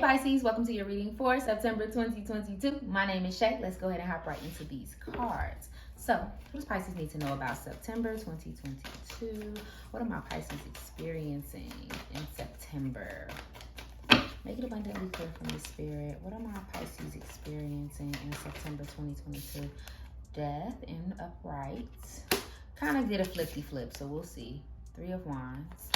Hey Pisces, welcome to your reading for September 2022. My name is Shay. Let's go ahead and hop right into these cards. So, what does Pisces need to know about September 2022? What are my Pisces experiencing in September? Make it abundantly clear from the spirit. What are my Pisces experiencing in September 2022? Death in upright. Kind of did a flippy flip, so we'll see. 3 of Wands.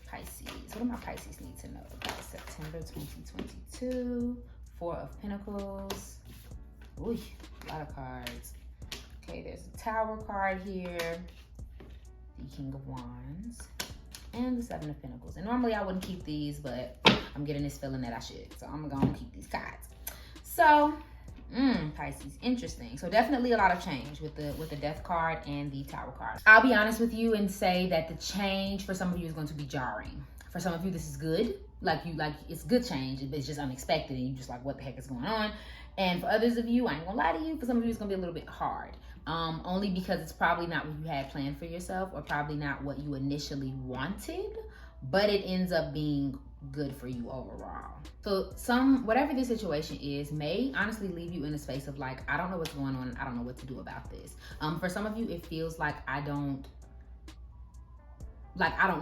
Pisces. What do my Pisces need to know about September 2022? 4 of Pentacles. Ooh, a lot of cards. Okay, there's a Tower card here. The King of Wands. And the 7 of Pentacles. And normally I wouldn't keep these, but I'm getting this feeling that I should. So I'm going to keep these cards. So, Pisces, interesting. So definitely a lot of change with the Death card and the Tower card. I'll be honest with you and say that the change for some of you is going to be jarring. For some of you, this is good. Like it's good change, but it's just unexpected and you just like, what the heck is going on? And for others of you, I ain't gonna lie to you, for some of you, it's gonna be a little bit hard. Only because it's probably not what you had planned for yourself or probably not what you initially wanted, but it ends up being good for you overall. So whatever this situation is may honestly leave you in a space of like, I don't know what's going on. I don't know what to do about this. For some of you, it feels like I don't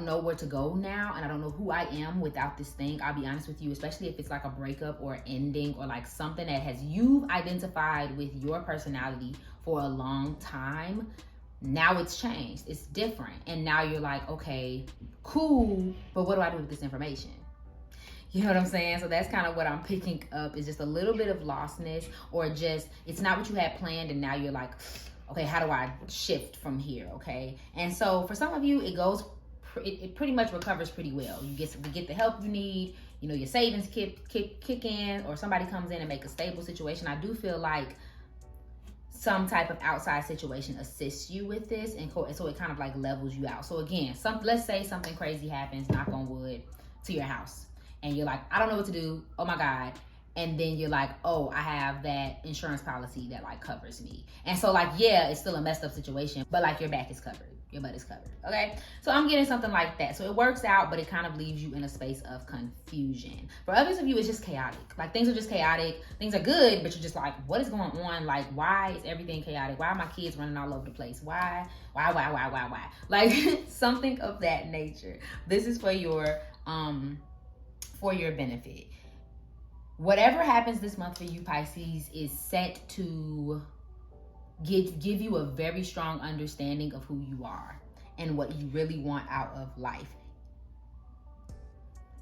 know where to go now and I don't know who I am without this thing. I'll be honest with you, especially if it's like a breakup or ending or like something that you've identified with your personality for a long time. Now it's changed, it's different. And now you're like, okay, cool, but what do I do with this information? You know what I'm saying? So that's kind of what I'm picking up, is just a little bit of lostness, or just, it's not what you had planned and now you're like, okay, how do I shift from here, okay? And so for some of you, it pretty much recovers pretty well. You get the help you need, you know, your savings kick in, or somebody comes in and make a stable situation. I do feel like some type of outside situation assists you with this, and so it kind of like levels you out. So again, let's say something crazy happens, knock on wood, to your house, and you're like, I don't know what to do, oh my God. And then you're like, oh, I have that insurance policy that like covers me. And so like, yeah, it's still a messed up situation, but like your back is covered, your butt is covered, okay? So I'm getting something like that. So it works out, but it kind of leaves you in a space of confusion. For others of you, it's just chaotic. Like things are just chaotic. Things are good, but you're just like, what is going on? Like, why is everything chaotic? Why are my kids running all over the place? Why? Like something of that nature. This is for your benefit. Whatever happens this month for you, Pisces, is set to give you a very strong understanding of who you are and what you really want out of life.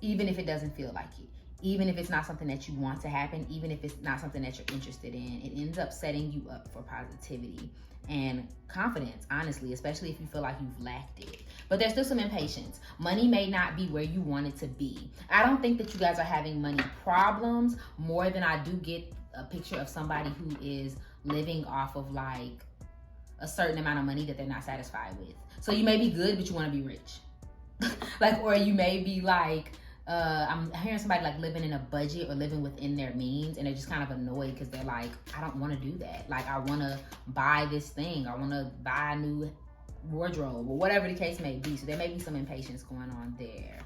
Even if it doesn't feel like it. Even if it's not something that you want to happen. Even if it's not something that you're interested in. It ends up setting you up for positivity and confidence, honestly, especially if you feel like you've lacked it. But there's still some impatience. Money may not be where you want it to be. I don't think that you guys are having money problems more than I do get a picture of somebody who is living off of like a certain amount of money that they're not satisfied with. So you may be good, but you want to be rich. Or you may be like, I'm hearing somebody like living in a budget or living within their means, and they're just kind of annoyed because they're like, I don't want to do that. Like, I want to buy this thing. I want to buy a new wardrobe or whatever the case may be. So there may be some impatience going on there.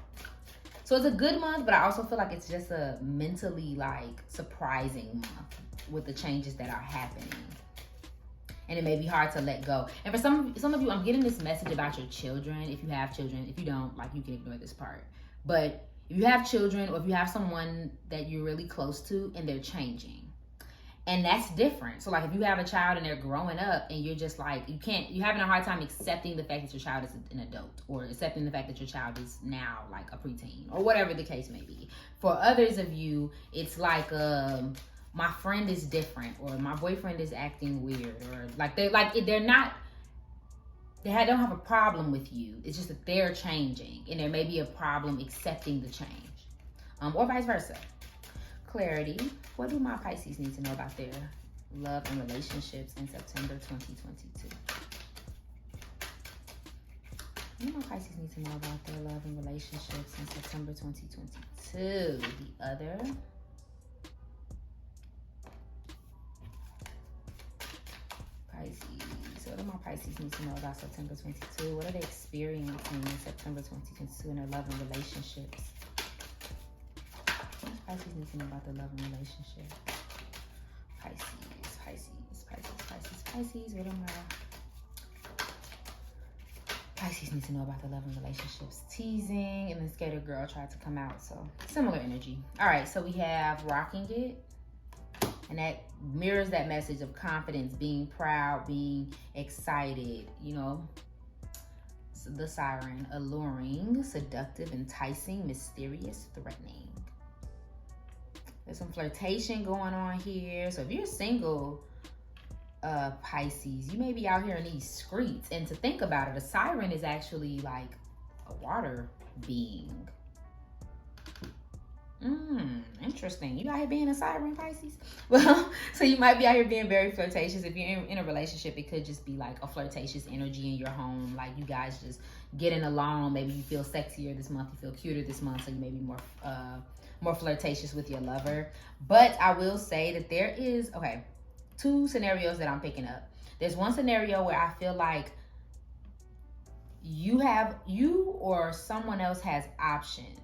So it's a good month, but I also feel like it's just a mentally like surprising month with the changes that are happening. And it may be hard to let go. And for some of you, I'm getting this message about your children. If you have children, if you don't, like, you can ignore this part. But if you have children, or if you have someone that you're really close to and they're changing, and that's different. So like if you have a child and they're growing up and you're just like, you're having a hard time accepting the fact that your child is an adult, or accepting the fact that your child is now like a preteen, or whatever the case may be. For others of you, it's like, my friend is different, or my boyfriend is acting weird, or like they don't have a problem with you. It's just that they're changing, and there may be a problem accepting the change, or vice versa. Clarity. What do my Pisces need to know about their love and relationships in September 2022? What do my Pisces need to know about their love and relationships in September 2022? The other. Pisces. What do my Pisces need to know about September 22? What are they experiencing in September 2022 in their love and relationships? Pisces need to know about the love and relationship? Pisces, Pisces, Pisces, Pisces, Pisces. What am I? Pisces need to know about the love and relationships. Teasing, and then Skater Girl tried to come out. So similar energy. All right, so we have Rocking It. And that mirrors that message of confidence, being proud, being excited, you know. The Siren, alluring, seductive, enticing, mysterious, threatening. There's some flirtation going on here. So if you're single, Pisces, you may be out here in these streets. And to think about it, a siren is actually like a water being. Interesting. You out here being a siren, Pisces? Well, so you might be out here being very flirtatious. If you're in a relationship, it could just be like a flirtatious energy in your home. Like you guys just getting along. Maybe you feel sexier this month. You feel cuter this month. So you may be more flirtatious with your lover. But I will say that there is, two scenarios that I'm picking up. There's one scenario where I feel like you or someone else has options.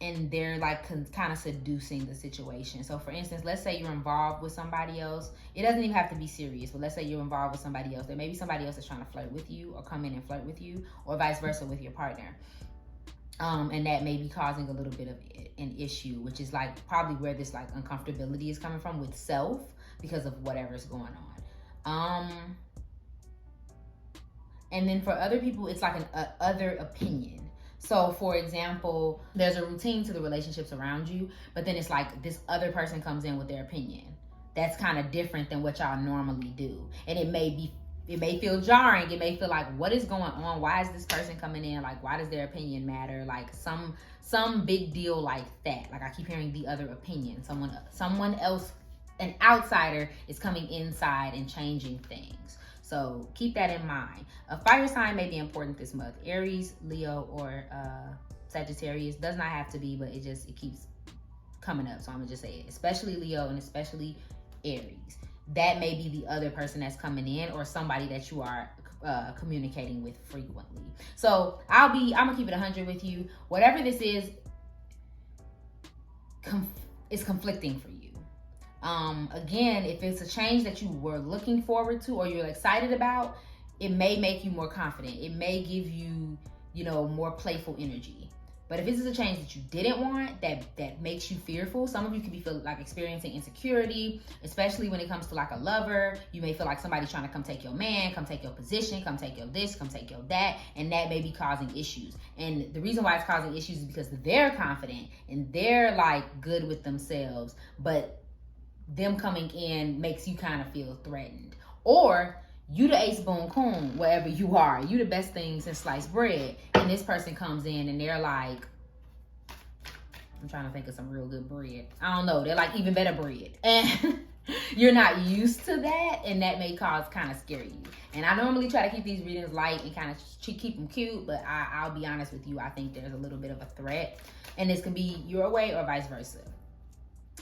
And they're like kind of seducing the situation. So for instance, let's say you're involved with somebody else. It doesn't even have to be serious, but let's say you're involved with somebody else. There may be somebody else that's trying to flirt with you or come in and flirt with you, or vice versa with your partner. And that may be causing a little bit of an issue, which is like probably where this like uncomfortability is coming from with self because of whatever's going on. And then for other people, it's like an other opinion. So for example, there's a routine to the relationships around you, but then it's like this other person comes in with their opinion. That's kind of different than what y'all normally do. And it may feel jarring. It may feel like, what is going on? Why is this person coming in? Like, why does their opinion matter? Like some big deal like that. Like I keep hearing the other opinion. Someone else, an outsider is coming inside and changing things. So keep that in mind. A fire sign may be important this month. Aries, Leo, or Sagittarius. Does not have to be, but it keeps coming up. So I'm gonna just say it. Especially Leo and especially Aries. That may be the other person that's coming in, or somebody that you are communicating with frequently. So I'm gonna keep it 100 with you. Whatever this is conflicting for you. Again, if it's a change that you were looking forward to or you're excited about, it may make you more confident. It may give you, more playful energy. But if this is a change that you didn't want, that makes you fearful, some of you could be experiencing insecurity, especially when it comes to like a lover. You may feel like somebody's trying to come take your man, come take your position, come take your this, come take your that, and that may be causing issues. And the reason why it's causing issues is because they're confident and they're like good with themselves, but them coming in makes you kind of feel threatened. Or you the ace boon coon wherever you are. You the best thing since sliced bread. And this person comes in and they're like, I'm trying to think of some real good bread. I don't know. They're like even better bread. And you're not used to that. And that may kind of scare you. And I normally try to keep these readings light and kind of keep them cute. But I'll be honest with you. I think there's a little bit of a threat. And this can be your way or vice versa.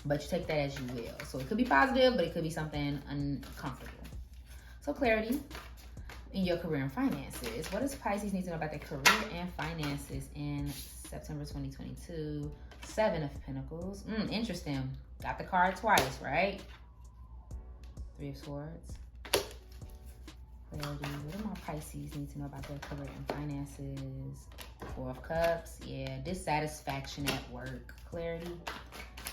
But you take that as you will. So it could be positive, but it could be something uncomfortable. So clarity in your career and finances. What does Pisces need to know about their career and finances in September 2022? 7 of Pentacles. Interesting. Got the card twice, right? 3 of Swords. Clarity. What do my Pisces need to know about their career and finances? 4 of Cups. Yeah, dissatisfaction at work. Clarity.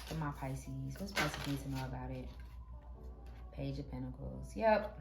For my Pisces. What's Pisces need to know about it? Page of Pentacles. Yep.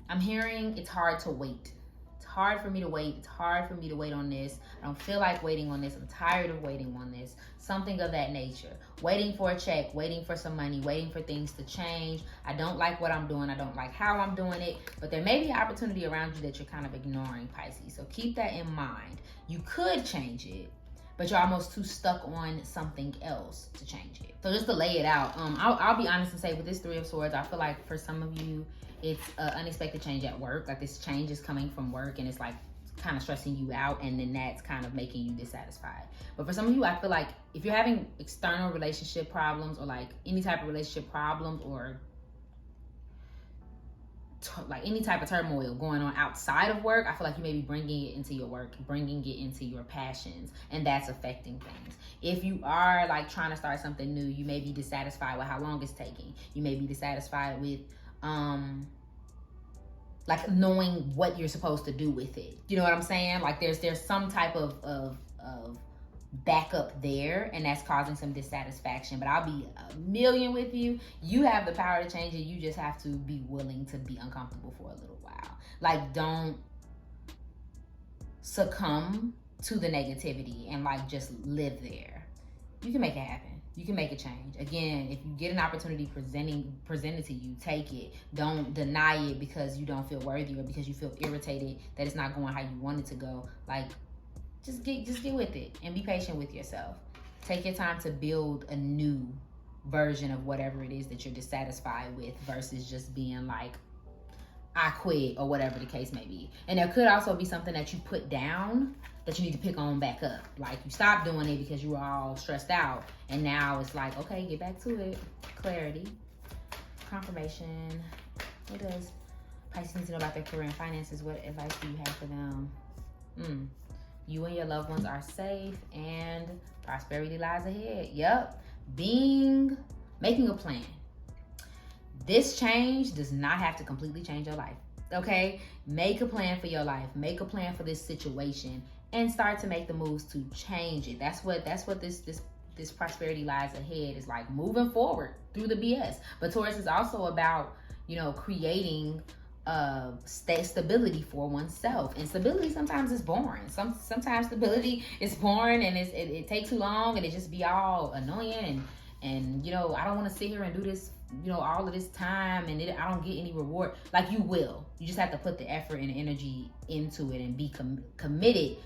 I'm hearing it's hard to wait. It's hard for me to wait. It's hard for me to wait on this. I don't feel like waiting on this. I'm tired of waiting on this. Something of that nature. Waiting for a check, waiting for some money, waiting for things to change. I don't like what I'm doing. I don't like how I'm doing it. But there may be an opportunity around you that you're kind of ignoring, Pisces. So keep that in mind. You could change it, but you're almost too stuck on something else to change it. So just to lay it out, I'll be honest and say with this 3 of Swords, I feel like for some of you, it's an unexpected change at work. Like this change is coming from work and it's like kind of stressing you out, and then that's kind of making you dissatisfied. But for some of you, I feel like if you're having external relationship problems or like any type of relationship problems, or like any type of turmoil going on outside of work, I feel like you may be bringing it into your work, bringing it into your passions, and that's affecting things. If you are like trying to start something new, you may be dissatisfied with how long it's taking. You may be dissatisfied with like knowing what you're supposed to do with it. You know what I'm saying? Like there's some type of backup there, and that's causing some dissatisfaction. But I'll be a million with you. You have the power to change it. You just have to be willing to be uncomfortable for a little while. Like, don't succumb to the negativity and like just live there. You can make it happen. You can make a change. Again, if you get an opportunity presented to you, take it. Don't deny it because you don't feel worthy or because you feel irritated that it's not going how you want it to go. Like, just get with it and be patient with yourself. Take your time to build a new version of whatever it is that you're dissatisfied with versus just being like, I quit, or whatever the case may be. And there could also be something that you put down that you need to pick on back up. Like, you stopped doing it because you were all stressed out, and now it's like, okay, get back to it. Clarity, confirmation. What does Pisces need to know about their career and finances? What advice do you have for them? You and your loved ones are safe and prosperity lies ahead. Yep. Making a plan. This change does not have to completely change your life. Okay? Make a plan for your life. Make a plan for this situation and start to make the moves to change it. That's what this prosperity lies ahead is like, moving forward through the BS. But Taurus is also about, you know, creating stability for oneself, and stability sometimes is boring. Sometimes stability is boring, and it takes too long, and it just be all annoying, and you know, I don't want to sit here and do this, you know, all of this time, and I don't get any reward. Like, you will. You just have to put the effort and energy into it and be committed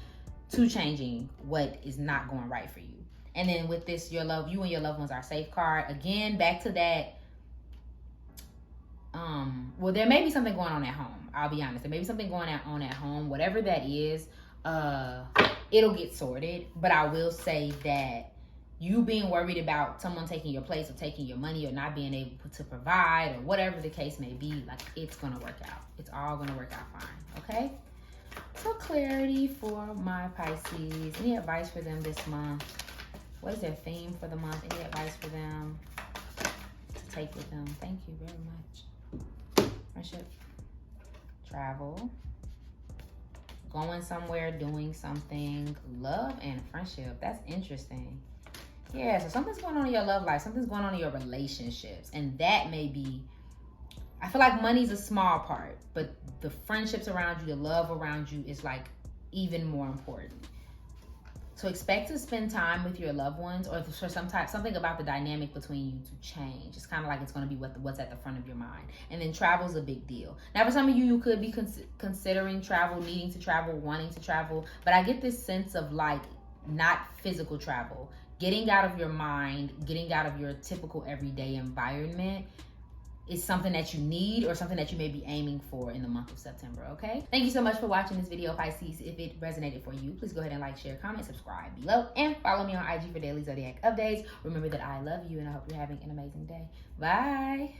to changing what is not going right for you. And then with this, you and your loved ones are safe card. Again, back to that. Well, there may be something going on at home. I'll be honest. There may be something going on at home. Whatever that is, it'll get sorted. But I will say that you being worried about someone taking your place or taking your money or not being able to provide or whatever the case may be, like, it's going to work out. It's all going to work out fine. Okay? So clarity for my Pisces. Any advice for them this month? What is their theme for the month? Any advice for them to take with them? Thank you very much. Friendship, travel, going somewhere, doing something, love, and friendship. That's interesting. Yeah, so something's going on in your love life. Something's going on in your relationships. And that may be, I feel like money's a small part, but the friendships around you, the love around you is like even more important. So expect to spend time with your loved ones, or for something about the dynamic between you to change. It's kind of like it's going to be what's at the front of your mind. And then travel's a big deal. Now, for some of you, you could be considering travel, needing to travel, wanting to travel. But I get this sense of like not physical travel. Getting out of your mind, getting out of your typical everyday environment is something that you need, or something that you may be aiming for in the month of September, okay? Thank you so much for watching this video, Pisces. If it resonated for you, please go ahead and like, share, comment, subscribe below, and follow me on IG for daily zodiac updates. Remember that I love you, and I hope you're having an amazing day. Bye.